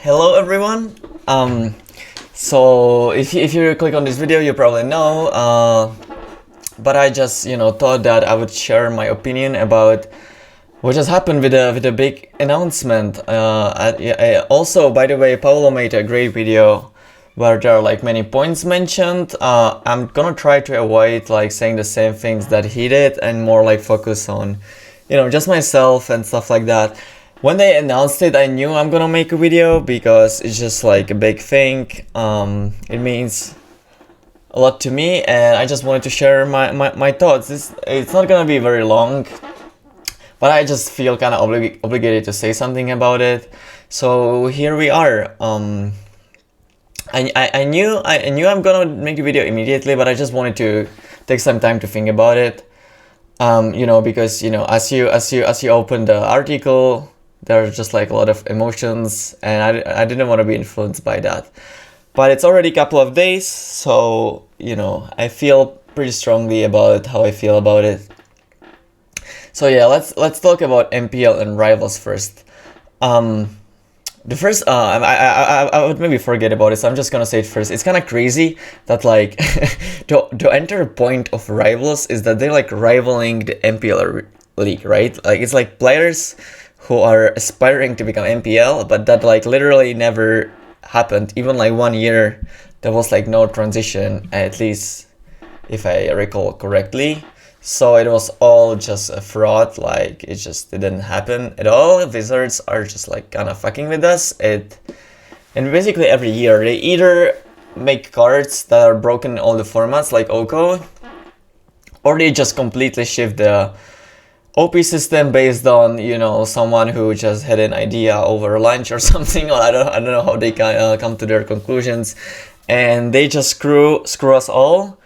Hello everyone. So if you click on this video, you probably know, but I just thought that I would share my opinion about what just happened with a big announcement. Also, by the way, Paolo made a great video where there are like many points mentioned. I'm gonna try to avoid like saying the same things that he did and more like focus on just myself and stuff like that. When they announced it, I knew I'm gonna make a video because it's just like a big thing. It means a lot to me, and I just wanted to share my thoughts. It's not gonna be very long, but I just feel kind of obligated to say something about it. So here we are. I knew I'm gonna make the video immediately, but I just wanted to take some time to think about it. Because as you open the article, there's just like a lot of emotions, and I didn't want to be influenced by that. But it's already a couple of days, so I feel pretty strongly about how I feel about it. So yeah, let's talk about MPL and Rivals first. The first, I would maybe forget about it, so I'm just gonna say it first. It's kind of crazy that like the entire point of Rivals is that they're like rivaling the MPL league, right? Like it's like players who are aspiring to become MPL, but that like literally never happened. Even like 1 year, there was like no transition, at least if I recall correctly. So it was all just a fraud, like it just didn't happen at all. Wizards are just like kind of fucking with us. And basically every year they either make cards that are broken in all the formats like OCO, or they just completely shift the OP system based on someone who just had an idea over lunch or something. Or I don't know how they come to their conclusions, and they just screw us all.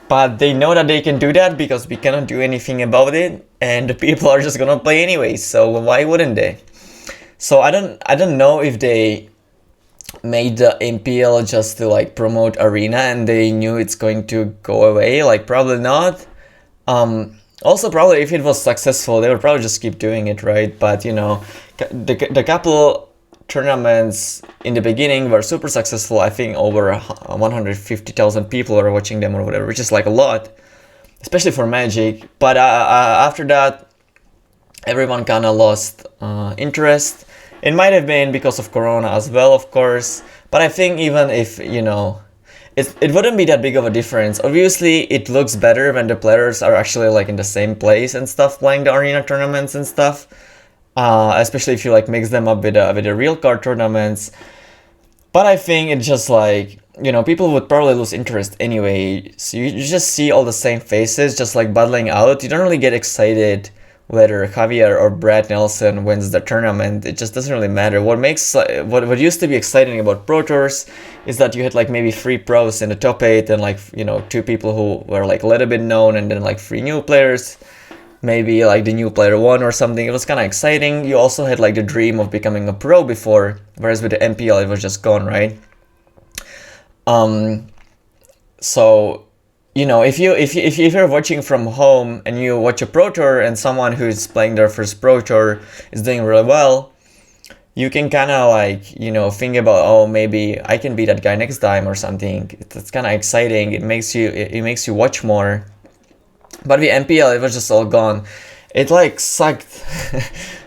But they know that they can do that because we cannot do anything about it, and the people are just gonna play anyway. So why wouldn't they? So I don't know if they made the MPL just to like promote Arena and they knew it's going to go away. Like probably not. Also, probably if it was successful, they would probably just keep doing it, right? But the couple tournaments in the beginning were super successful. I think over 150,000 people were watching them or whatever, which is like a lot, especially for Magic. But after that, everyone kind of lost interest. It might have been because of Corona as well, of course. But I think even if it wouldn't be that big of a difference. Obviously, it looks better when the players are actually like in the same place and stuff, playing the arena tournaments and stuff. Especially if you like mix them up with the real card tournaments. But I think it's just like people would probably lose interest anyway. So you just see all the same faces just like battling out. You don't really get excited whether Javier or Brad Nelson wins the tournament. It just doesn't really matter. What makes what used to be exciting about Pro Tours is that you had like maybe 3 pros in the top 8 and like 2 people who were like a little bit known, and then like 3 new players, maybe like the new player 1 or something. It was kind of exciting. You also had like the dream of becoming a pro before, whereas with the MPL it was just gone, right? So if you're watching from home and you watch a Pro Tour and someone who's playing their first Pro Tour is doing really well, you can kind of like think about, oh, maybe I can be that guy next time or something. It's kind of exciting. It makes you watch more. But with MPL, it was just all gone. It like sucked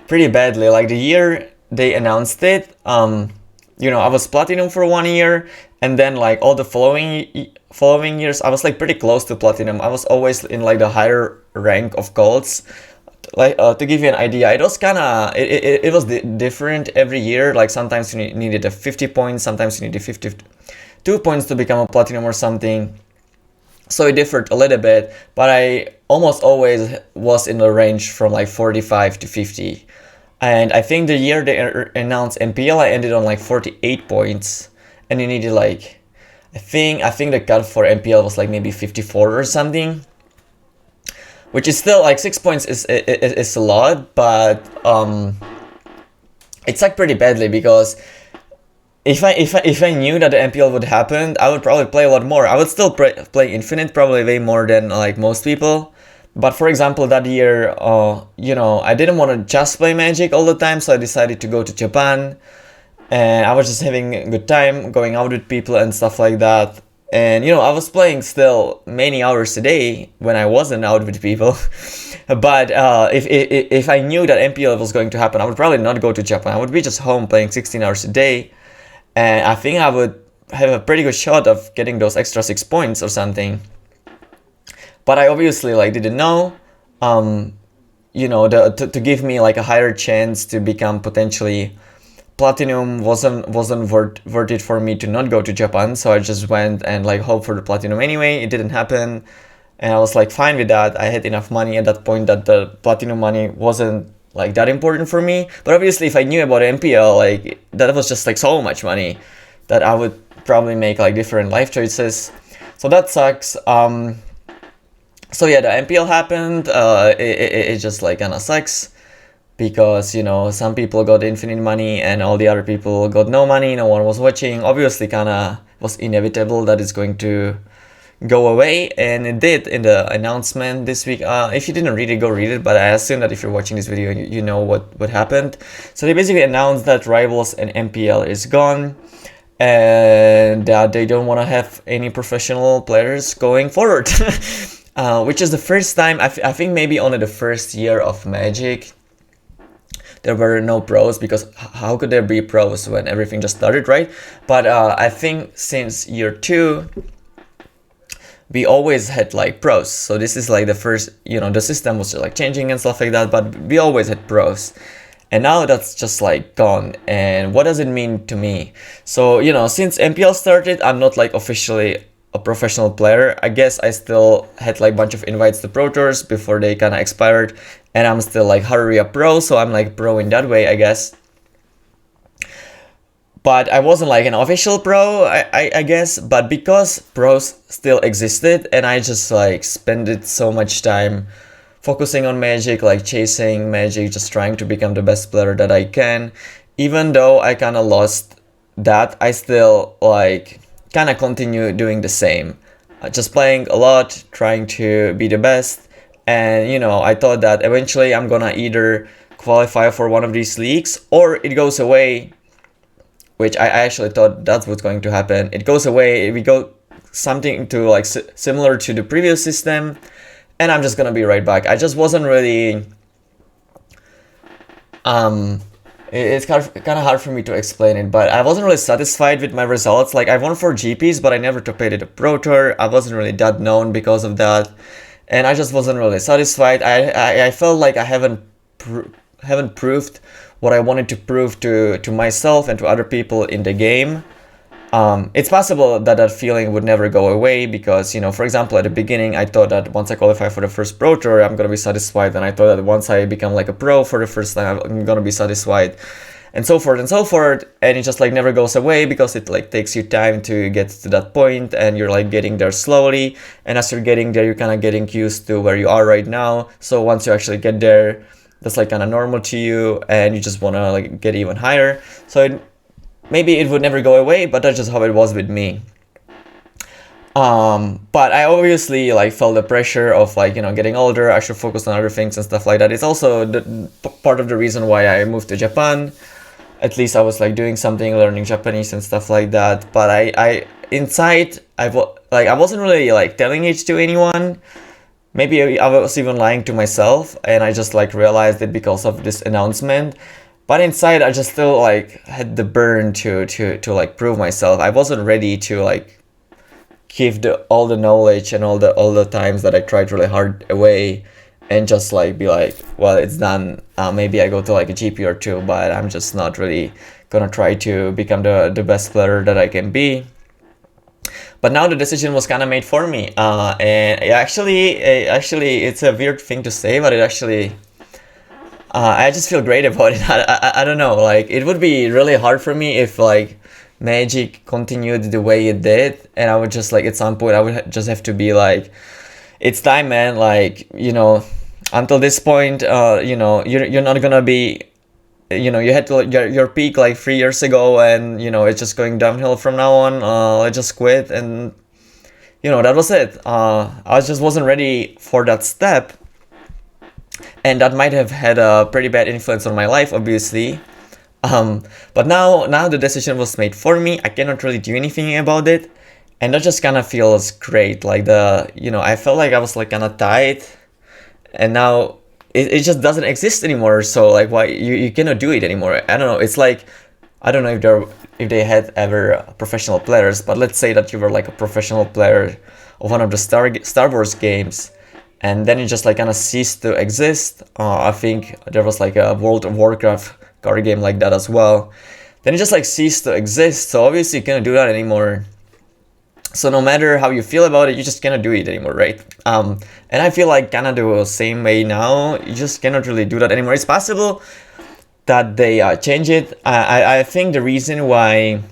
pretty badly. Like the year they announced it, I was platinum for 1 year, and then like all the following years I was like pretty close to platinum. I was always in like the higher rank of golds. Like to give you an idea, it was kind of it was different every year. Like sometimes you needed a 50 points, sometimes you needed 52 points to become a platinum or something. So it differed a little bit, but I almost always was in the range from like 45 to 50. And I think the year they announced MPL, I ended on like 48 points, and you needed like I think the cut for MPL was like maybe 54 or something, which is still like 6 points is a lot, but it sucked pretty badly because if I knew that the MPL would happen, I would probably play a lot more. I would still play Infinite probably way more than like most people. But for example, that year, you know, I didn't want to just play Magic all the time, so I decided to go to Japan, and I was just having a good time, going out with people and stuff like that. And you know, I was playing still many hours a day when I wasn't out with people. But if I knew that MPL was going to happen, I would probably not go to Japan. I would be just home playing 16 hours a day, and I think I would have a pretty good shot of getting those extra 6 points or something. But I obviously like didn't know, you know, to give me like a higher chance to become potentially platinum wasn't worth it for me to not go to Japan. So I just went and like hoped for the platinum anyway. It didn't happen, and I was like fine with that. I had enough money at that point that the platinum money wasn't like that important for me. But obviously, if I knew about MPL, like that was just like so much money that I would probably make like different life choices. So that sucks. So yeah, the MPL happened. It just like kind of sucks because, you know, some people got infinite money and all the other people got no money. No one was watching. Obviously, kind of was inevitable that it's going to go away, and it did in the announcement this week. If you didn't read it, go read it. But I assume that if you're watching this video, you know what happened. So they basically announced that Rivals and MPL is gone, and that they don't want to have any professional players going forward. Which is the first time, I think maybe only the first year of Magic, there were no pros, because how could there be pros when everything just started, right? But I think since year 2, we always had like pros. So this is like the first, you know, the system was just like changing and stuff like that, but we always had pros. And now that's just like gone. And what does it mean to me? So, you know, since MPL started, I'm not like officially a professional player. I guess I still had like a bunch of invites to Pro Tours before they kind of expired, and I'm still like hurry up pro, so I'm like pro in that way, I guess. But I wasn't like an official pro, I guess. But because pros still existed, and I just like spent so much time focusing on Magic, like chasing Magic, just trying to become the best player that I can. Even though I kind of lost that, I still like kind of continue doing the same, just playing a lot, trying to be the best. And you know, I thought that eventually I'm gonna either qualify for one of these leagues or it goes away, which I actually thought that's what's going to happen. It goes away, we go something to like similar to the previous system, and I'm just gonna be right back. I just wasn't really it's kind of hard for me to explain it, but I wasn't really satisfied with my results. Like I won 4 GPs, but I never top 8 at a Pro Tour. I wasn't really that known because of that, and I just wasn't really satisfied. I felt like I haven't proved what I wanted to prove to myself and to other people in the game. It's possible that that feeling would never go away because, you know, for example, at the beginning, I thought that once I qualify for the first Pro Tour, I'm going to be satisfied. And I thought that once I become like a pro for the first time, I'm going to be satisfied, and so forth and so forth. And it just like never goes away because it like takes you time to get to that point, and you're like getting there slowly. And as you're getting there, you're kind of getting used to where you are right now. So once you actually get there, that's like kind of normal to you, and you just want to like get even higher. So maybe it would never go away, but that's just how it was with me. But I obviously like felt the pressure of like, you know, getting older. I should focus on other things and stuff like that. It's also part of the reason why I moved to Japan. At least I was like doing something, learning Japanese and stuff like that. But I inside, I wasn't really like telling it to anyone. Maybe I was even lying to myself, and I just like realized it because of this announcement. But inside, I just still like had the burn to like prove myself. I wasn't ready to like give all the knowledge and all the times that I tried really hard away, and just like be like, well, it's done. Maybe I go to like a GP or 2, but I'm just not really gonna try to become the best player that I can be. But now the decision was kind of made for me, and actually, it's a weird thing to say, but it actually. I just feel great about it. I don't know, like it would be really hard for me if like Magic continued the way it did, and I would just like at some point I would just have to be like, it's time, man, like, you know, until this point, you know, you're not gonna be you know, you had to, your peak like 3 years ago, and you know, it's just going downhill from now on. I just quit, and you know, that was it. I just wasn't ready for that step, and that might have had a pretty bad influence on my life, obviously. But now the decision was made for me. I cannot really do anything about it, and that just kind of feels great. Like you know, I felt like I was like kind of tied, and now it just doesn't exist anymore. So like, why you cannot do it anymore? I don't know. It's like, I don't know if they had ever professional players, but let's say that you were like a professional player of one of the Star Wars games, and then it just like kind of ceased to exist. I think there was like a World of Warcraft card game like that as well. Then it just like ceased to exist. So obviously you cannot do that anymore. So no matter how you feel about it, you just cannot do it anymore, right? And I feel like kind of the same way now. You just cannot really do that anymore. It's possible that they change it. I think the reason why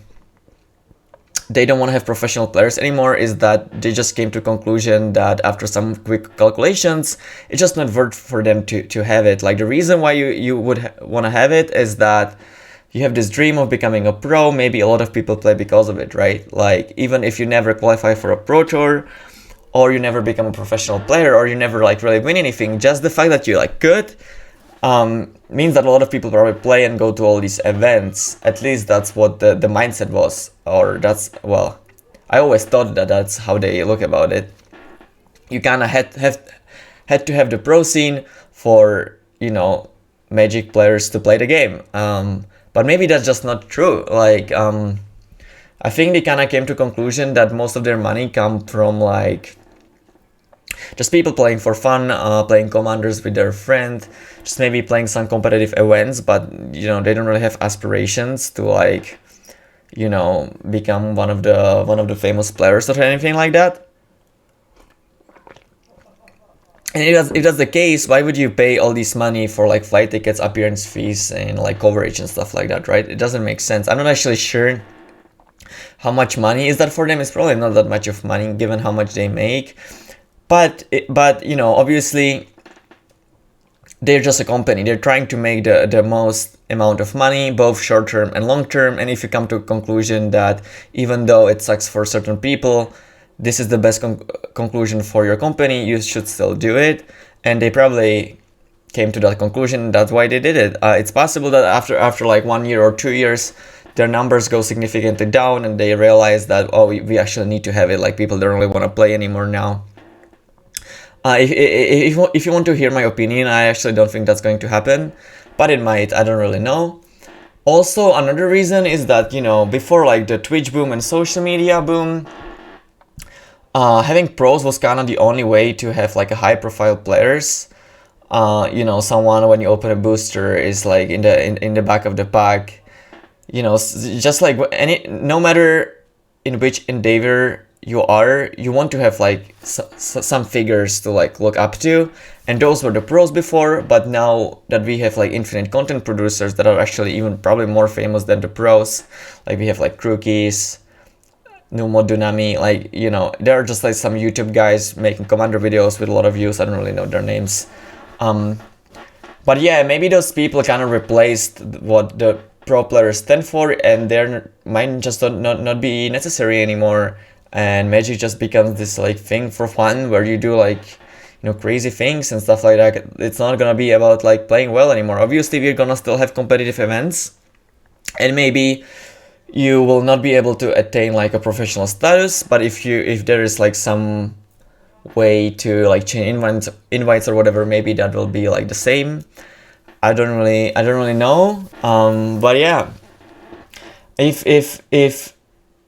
they don't want to have professional players anymore is that they just came to a conclusion that after some quick calculations, it's just not worth for them to have it. Like the reason why you would want to have it is that you have this dream of becoming a pro. Maybe a lot of people play because of it, right? Like even if you never qualify for a pro tour, or you never become a professional player, or you never like really win anything, just the fact that you like good means that a lot of people probably play and go to all these events. At least that's what the mindset was, or that's, well, I always thought that that's how they look about it. You kind of had to have the pro scene for, you know, Magic players to play the game. But maybe that's just not true. Like I think they kind of came to conclusion that most of their money come from like just people playing for fun, playing commanders with their friend, just maybe playing some competitive events, but you know, they don't really have aspirations to like, you know, become one of the famous players or anything like that. And if that's the case, why would you pay all this money for like flight tickets, appearance fees, and like coverage and stuff like that, right? It doesn't make sense. I'm not actually sure how much money is that for them. It's probably not that much of money given how much they make. But you know, obviously they're just a company. They're trying to make the most amount of money, both short term and long term. And if you come to a conclusion that even though it sucks for certain people, this is the best conclusion for your company, you should still do it. And they probably came to that conclusion. That's why they did it. It's possible that after like 1 year or 2 years, their numbers go significantly down, and they realize that, oh, we actually need to have it. Like people don't really want to play anymore now. If you want to hear my opinion, I actually don't think that's going to happen, but it might. I don't really know. Also, another reason is that, you know, before like the Twitch boom and social media boom, having pros was kind of the only way to have like a high profile players. You know, someone when you open a booster is like in the back of the pack. You know, just like no matter in which endeavor you are, you want to have like some figures to like look up to, and those were the pros before. But now that we have like infinite content producers that are actually even probably more famous than the pros, like we have like Crookies, Numo, Dunami, like, you know, there are just like some YouTube guys making commander videos with a lot of views. I don't really know their names. But yeah, maybe those people kind of replaced what the pro players stand for, and their might just not be necessary anymore. And Magic just becomes this like thing for fun where you do like, you know, crazy things and stuff like that. It's not gonna be about like playing well anymore. Obviously, we're gonna still have competitive events, and maybe you will not be able to attain like a professional status. But if there is like some way to like change invites or whatever, maybe that will be like the same. I don't really know. But yeah, if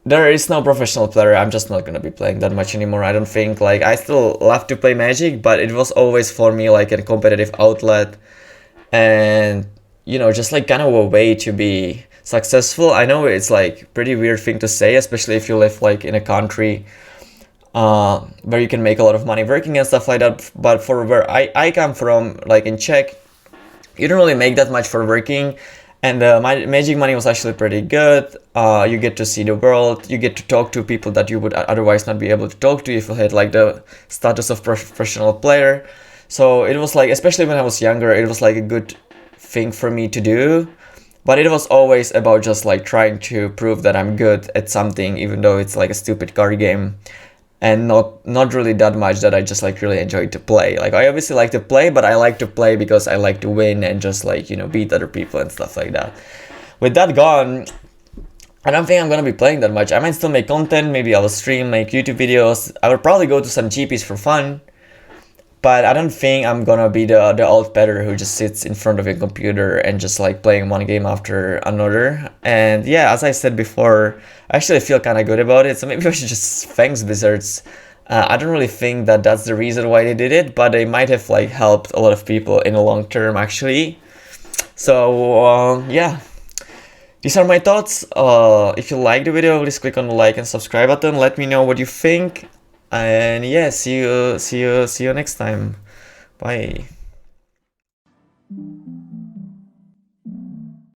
there is no professional player, I'm just not gonna be playing that much anymore. I don't think. Like, I still love to play Magic, but it was always for me like a competitive outlet, and you know, just like kind of a way to be successful. I know it's like pretty weird thing to say, especially if you live like in a country where you can make a lot of money working and stuff like that. But for where I come from, like in Czech, you don't really make that much for working. And my Magic money was actually pretty good. You get to see the world. You get to talk to people that you would otherwise not be able to talk to if you had like the status of professional player. So it was like, especially when I was younger, it was like a good thing for me to do, but it was always about just like trying to prove that I'm good at something, even though it's like a stupid card game, and not really that much that I just like really enjoy to play. Like I obviously like to play, but I like to play because I like to win and just like, you know, beat other people and stuff like that. With that gone, I don't think I'm gonna be playing that much. I might still make content, maybe I will stream, make YouTube videos. I will probably go to some GPs for fun, but I don't think I'm gonna be the old Petr who just sits in front of a computer and just like playing one game after another. And yeah, as I said before, I actually feel kind of good about it, so maybe I should just thanks Wizards. I don't really think that that's the reason why they did it, but they might have like helped a lot of people in the long term actually. So yeah, these are my thoughts. If you like the video, please click on the like and subscribe button. Let me know what you think. And yeah, see you next time. Bye.